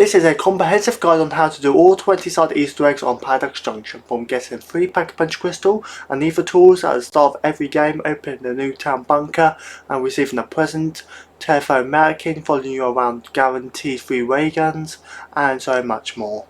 This is a comprehensive guide on how to do all 20-sided Easter eggs on Paradox Junction, from getting 3 Pack-a-Punch crystal and Ether tools at the start of every game, opening the Nuketown bunker and receiving a present, telephone American following you around guaranteed 3 ray guns, and so much more.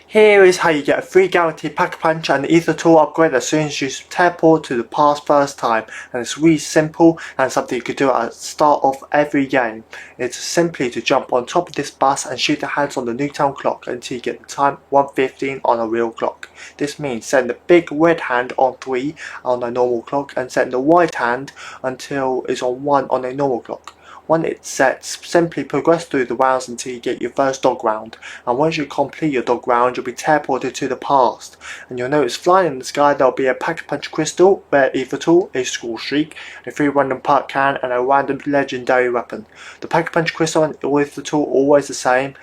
Here is how you get a free guaranteed Pack-a-Punch and Ether tool upgrade as soon as you teleport to the past first time, and it's really simple and something you could do at the start of every game. It's simply to jump on top of this bus and shoot the hands on the Nuketown clock until you get the time 1:15 on a real clock. This means setting the big red hand on 3 on a normal clock and setting the white hand until it's on 1 on a normal clock. When it's set, simply progress through the rounds until you get your first dog round, and once you complete your dog round, you'll be teleported to the past, and you'll notice flying in the sky there'll be a Pack-a-Punch crystal, rare Ether tool, a school streak, a 3 random perk can, and a random legendary weapon. The Pack-a-Punch crystal and Ether tool always the same.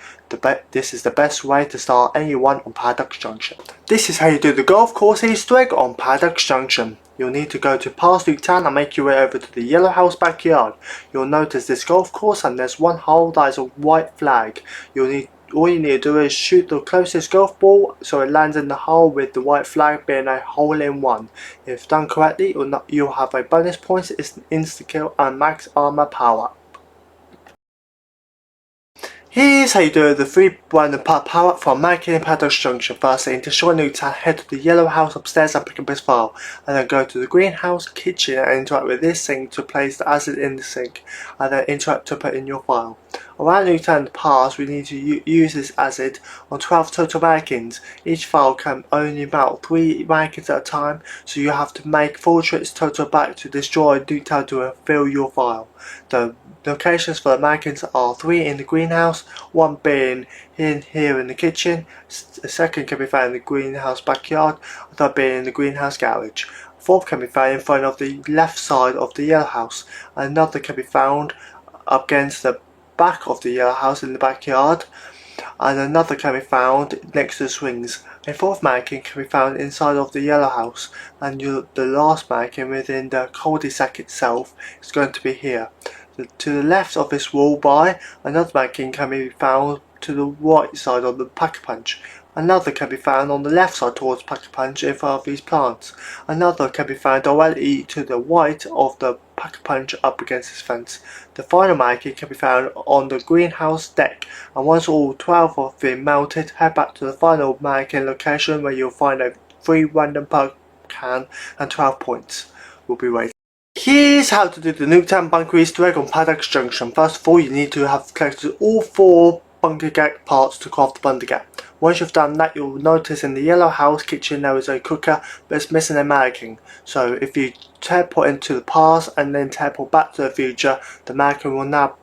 This is the best way to start anyone on Paradox Junction. This is how you do the golf course Easter egg on Paradox Junction. You'll need to go to past Nuketown and make your way over to the yellow house backyard. You'll notice this golf course and there's one hole that is a white flag. All you need to do is shoot the closest golf ball so it lands in the hole, with the white flag being a hole-in-one. If done correctly, you'll have a bonus points, insta-kill and max armor power. Here's how you do the 3 random perk power up from American in Paradox Junction. Firstly, in Destroy Nuketown, head to the yellow house upstairs and pick up his file, and then go to the greenhouse kitchen and interact with this sink to place the acid in the sink, and then interact to put in your file. Around Nuketown in the past, we need to use this acid on 12 total mannequins. Each file can only mount 3 mannequins at a time, so you have to make 4 trips total back to destroy Nuketown to fill your file. The locations for the mannequins are 3 in the greenhouse, 1 being here in the kitchen, a second can be found in the greenhouse backyard, a third being in the greenhouse garage. A fourth can be found in front of the left side of the yellow house, and another can be found up against the back of the yellow house in the backyard, and another can be found next to the swings. A fourth mannequin can be found inside of the yellow house, and the last mannequin within the cul-de-sac itself is going to be here. To the left of this wall by, another mannequin can be found to the right side of the Pack-a-Punch. Another can be found on the left side towards Pack-a-Punch in front of these plants. Another can be found directly to the right of the Pack-a-Punch up against this fence. The final mannequin can be found on the greenhouse deck, and once all 12 have been melted, head back to the final mannequin location where you'll find a 3 random perk can and 12 points will be waiting. Here's how to do the Nuketown bunker Easter egg on Paradox Junction. First of all, you need to have collected all 4 bunker gate parts to craft the bunker gate. Once you've done that, you'll notice in the yellow house kitchen there is a cooker, but it's missing a mannequin. So if you teleport into the past and then teleport back to the future, the mannequin will now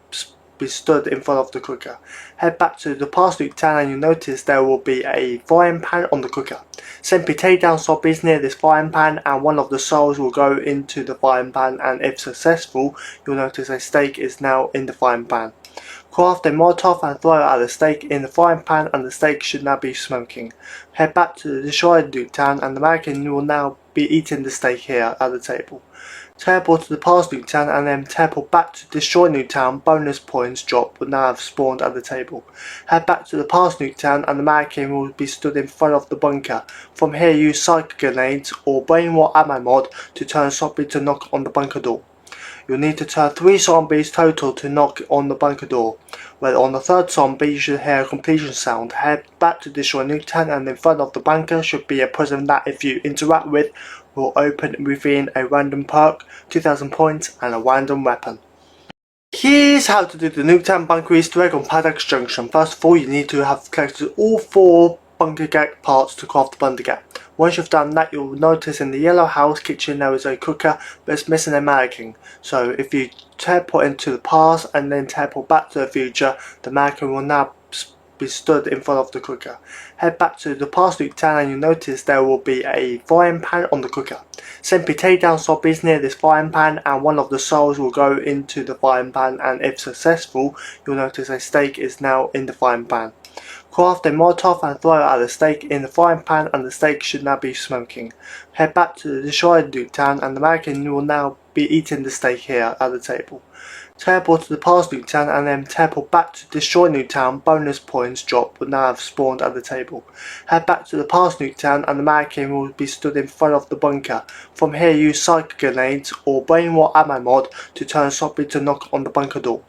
be stood in front of the cooker. Head back to the past Nuketown and you'll notice there will be a frying pan on the cooker. Simply take down zombies near this frying pan, and one of the souls will go into the frying pan, and if successful, you'll notice a steak is now in the frying pan. Craft a Molotov and throw it at the steak in the frying pan, and the steak should now be smoking. Head back to the destroyed Nuketown and the mannequin will now be eating the steak here at the table. Teleport to the past Nuketown and then teleport back to destroy Nuketown. Bonus points drop will now have spawned at the table. Head back to the past Nuketown and the mannequin will be stood in front of the bunker. From here, use psychic grenades or brainwall ammo mod to turn zombie to knock on the bunker door. You'll need to turn 3 zombies total to knock on the bunker door. Well, on the 3rd zombie you should hear a completion sound. Head back to destroy Nuketown and in front of the bunker should be a present that, if you interact with, will open within a random perk, 2000 points and a random weapon. Here's how to do the Nuketown bunker Easter egg on Paradox Junction. First of all, you need to have collected all 4 bunker gate parts to craft the bunker gate. Once you've done that, you'll notice in the yellow house kitchen there is a cooker, but it's missing a mannequin. So if you teleport into the past and then teleport back to the future, the mannequin will now be stood in front of the cooker. Head back to the past Nuketown and you'll notice there will be a frying pan on the cooker. Simply take down zombies near this frying pan, and one of the souls will go into the frying pan, and if successful, you'll notice a steak is now in the frying pan. Craft a Molotov and throw it at the steak in the frying pan, and the steak should now be smoking. Head back to the destroyed Nuketown and the mannequin will now be eating the steak here at the table. Teleport to the past Nuketown and then teleport back to destroy Nuketown. Bonus points drop will now have spawned at the table. Head back to the past Nuketown and the mannequin will be stood in front of the bunker. From here use psychic grenades or brainwall ammo mod to turn zombie to knock on the bunker door.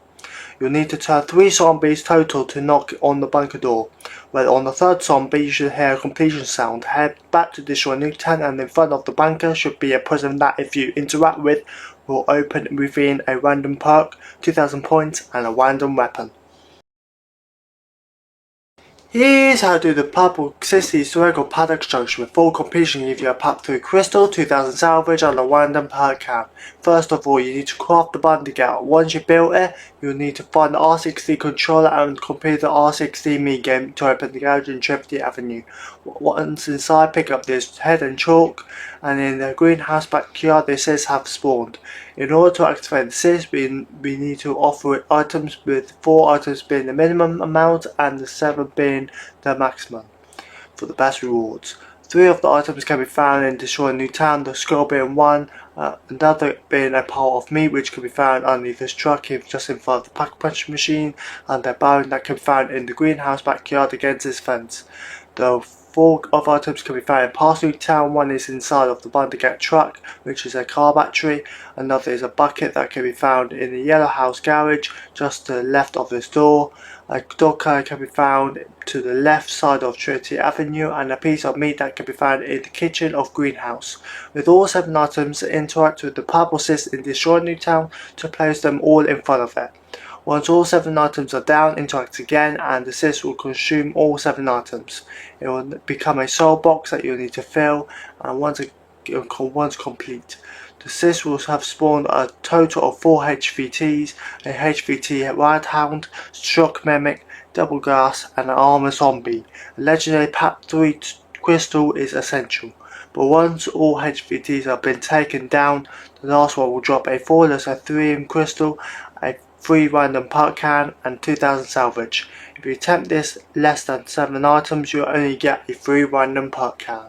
You'll need to turn 3 zombies total to knock on the bunker door. When on the 3rd zombie you should hear a completion sound. Head back to destroy Nuketown and in front of the bunker should be a prison that if you interact with will open within a random perk, 2000 points and a random weapon. Here's how to do the purple city Easter egg or Paradox Junction. With full completion you give you a pack 3 crystal, 2000 salvage and a random perk cam. First of all you need to craft the bandit out. Once you build it, you'll need to find the R60 controller and complete the R60 minigame to open the garage in Trinity Avenue. Once inside, pick up this head and chalk, and in the greenhouse backyard the assists have spawned. In order to activate the assist, we need to offer it items, with 4 items being the minimum amount and the 7 being the maximum for the best rewards. 3 of the items can be found in Destroy Nuketown, the skull being 1, another being a pile of meat which can be found underneath this truck just in front of the pack punch machine, and a bone that can be found in the greenhouse backyard against this fence. The 4 of items can be found in past Nuketown. 1 is inside of the Bundergat truck, which is a car battery. Another is a bucket that can be found in the yellow house garage just to the left of this door. A door cutter can be found to the left side of Trinity Avenue, and a piece of meat that can be found in the kitchen of greenhouse. With all 7 items, interact with the purple cyst in Destroy Nuketown to place them all in front of it. Once all 7 items are down, interact again and the cyst will consume all 7 items. It will become a soul box that you'll need to fill, and once complete, the cyst will have spawned a total of 4 HVTs, a HVT Radhound, Shock Mimic, Double Gas and an Armor Zombie. A legendary pack 3 crystal is essential, but once all HVTs have been taken down, the last one will drop a 4 3 crystal, a 3 random perk can and 2000 salvage. If you attempt this less than 7 items, you'll only get a 3 random perk can.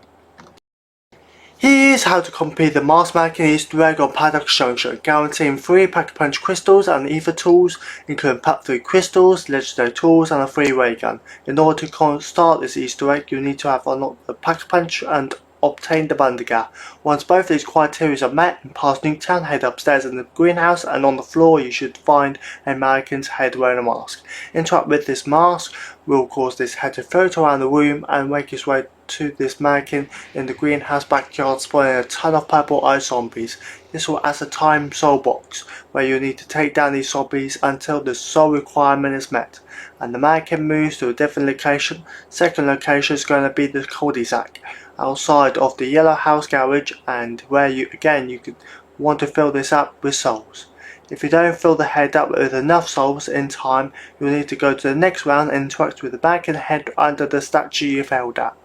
Here's how to complete the Mask Mannequin Easter egg on Paradox Junction, guaranteeing 3 Pack Punch crystals and ether tools, including Pack 3 crystals, legendary tools and a free ray gun. In order to start this Easter egg, you need to have unlocked the Pack Punch and obtain the Bundigat. Once both these criteria are met, in past Nuketown, head upstairs in the greenhouse, and on the floor you should find a mannequin's head wearing a mask. Interact with this mask will cause this head to float around the room and make its way to this mannequin in the greenhouse backyard, spawning a ton of purple eye zombies. This will act as a time soul box where you need to take down these zombies until the soul requirement is met, and the mannequin moves to a different location. Second location is going to be the cul-de-sac outside of the yellow house garage, and where you could want to fill this up with souls. If you don't fill the head up with enough souls in time, you'll need to go to the next round and interact with the mannequin head under the statue you failed at.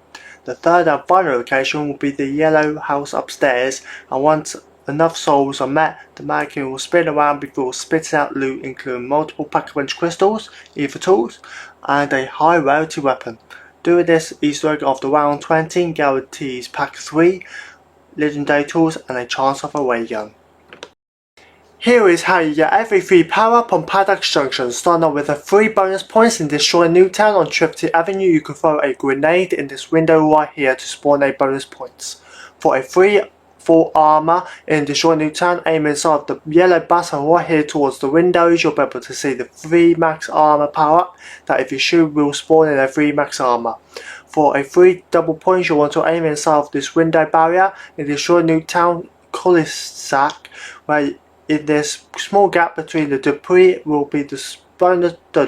The third and final location will be the yellow house upstairs, and once enough souls are met, the mannequin will spin around before spitting out loot, including multiple pack-a-punch crystals, ether tools, and a high rarity weapon. Doing this Easter egg after round 20 guarantees pack 3, legendary tools and a chance of a ray gun. Here is how you get every free power up on Paradox Junction. Starting off with a 3 bonus points in Destroy Nuketown on Trinity Avenue. You can throw a grenade in this window right here to spawn a bonus points. For a free full armor in Destroy Nuketown, aim inside the yellow button right here towards the windows. You'll be able to see the 3 max armor power up that if you shoot will spawn in a 3 max armor. For a 3 double points, you'll want to aim inside of this window barrier in Destroy Nuketown cul-de-sac, where in this small gap between the debris will be the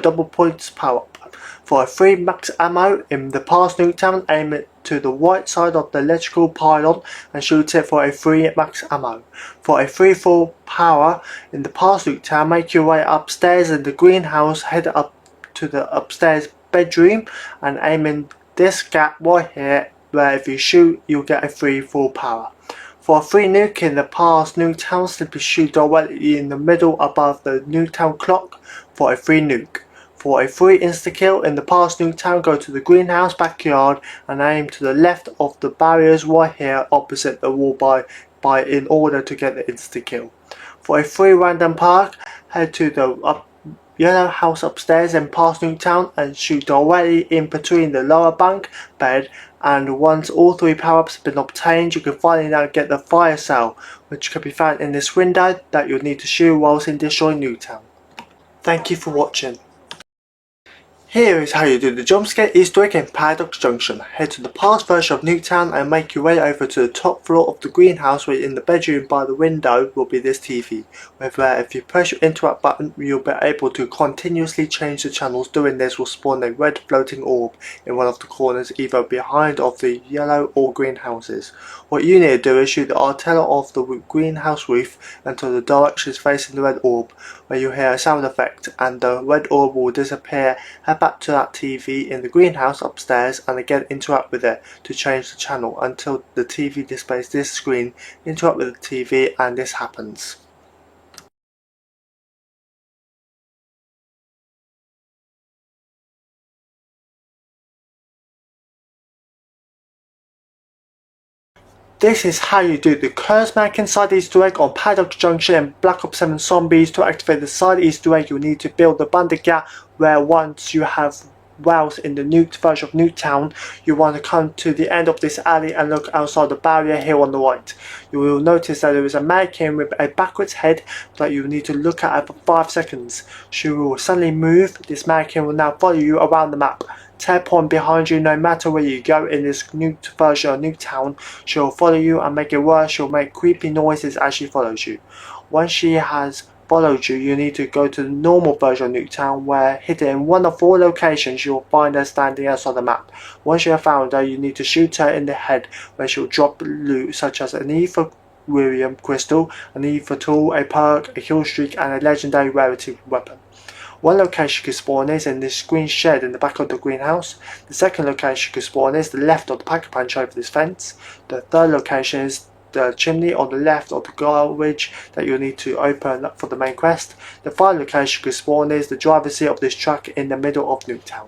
double points power up. For a 3 max ammo in the past Nuketown, aim it to the right side of the electrical pylon and shoot it for a 3 max ammo. For a 3 full power in the past Nuketown, make your way upstairs in the greenhouse, head up to the upstairs bedroom and aim in this gap right here, where if you shoot you'll get a 3 full power. For a 3 nuke in the past Nuketown, simply shoot directly in the middle above the Nuketown clock for a 3 nuke. For a 3 insta-kill in the past Nuketown, go to the greenhouse backyard and aim to the left of the barriers right here opposite the wall in order to get the insta-kill. For a free random perk, head to the yellow house upstairs and past Nuketown and shoot directly in between the lower bunk bed, and once all 3 power-ups have been obtained, you can finally now get the fire cell, which can be found in this window that you'll need to shoot whilst in destroying Nuketown. Thank you for watching. Here is how you do the jump scare Easter egg in Paradox Junction. Head to the past version of Nuketown and make your way over to the top floor of the greenhouse, where in the bedroom by the window will be this TV, where if you press your interrupt button you'll be able to continuously change the channels. Doing this will spawn a red floating orb in one of the corners either behind of the yellow or green houses. What you need to do is shoot the antenna of the greenhouse roof until the direction is facing the red orb, where you hear a sound effect and the red orb will disappear. Head back to that TV in the greenhouse upstairs and again interact with it to change the channel until the TV displays this screen. Interact with the TV and this happens. This is how you do the curse mannequin side Easter egg on Paradox Junction and Black Ops 7 Zombies. To activate the side Easter egg, you need to build the bandit gap, where once you have whilst in the nuked version of Nuketown, you want to come to the end of this alley and look outside the barrier here on the right. You will notice that there is a mannequin with a backwards head that you need to look at for 5 seconds. She will suddenly move. This mannequin will now follow you around the map. Teleport behind you no matter where you go in this nuked version of Nuketown. She will follow you and make it worse. She'll make creepy noises as she follows you. Once she has followed you, you need to go to the normal version of Nuketown, where hidden in one of 4 locations you will find her standing outside the map. Once you have found her, you need to shoot her in the head, where she will drop loot such as an Ethereum crystal, an ether tool, a perk, a kill streak and a legendary rarity weapon. One location you can spawn is in this green shed in the back of the greenhouse. The second location you can spawn is the left of the pack punch over this fence. The third location is the chimney on the left of the garage that you'll need to open up for the main quest. The final location you can spawn is the driver's seat of this truck in the middle of Nuketown.